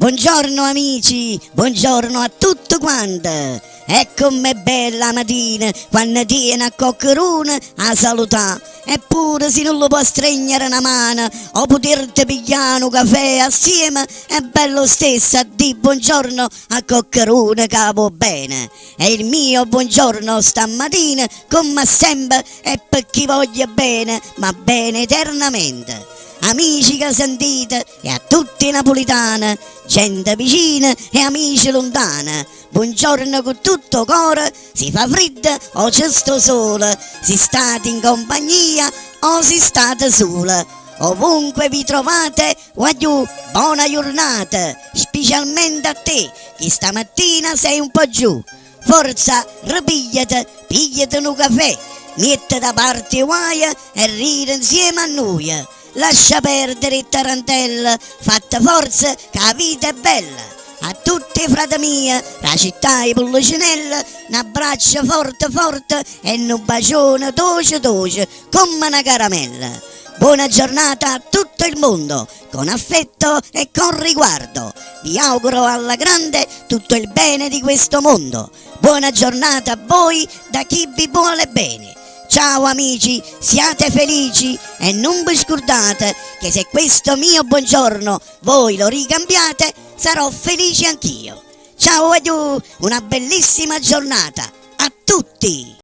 Buongiorno amici, buongiorno a tutti quanti. E com'è bella mattina quando tiene a coccherone a salutare. Eppure se non lo può stringere una mano o poterti pigliare un caffè assieme, è bello stesso a dire buongiorno a coccherone che va bene. E il mio buongiorno stamattina, come sempre, è per chi voglia bene, ma bene eternamente. Amici che sentite e a tutti i napolitani, gente vicina e amici lontani, buongiorno con tutto cuore, si fa freddo o c'è sto sole, si state in compagnia o si state sole. Ovunque vi trovate, voglio buona giornata, specialmente a te che stamattina sei un po' giù. Forza, ripigliati, pigliati un caffè, metti da parte i guai e ride insieme a noi. Lascia perdere il tarantella, fatta forza che la vita è bella. A tutti i frati miei, la città di Pulcinella, un abbraccio forte forte e un bacione dolce dolce come una caramella. Buona giornata a tutto il mondo, con affetto e con riguardo. Vi auguro alla grande tutto il bene di questo mondo. Buona giornata a voi da chi vi vuole bene. Ciao amici, siate felici e non vi scordate che se questo mio buongiorno voi lo ricambiate, sarò felice anch'io. Ciao, adieu, una bellissima giornata a tutti!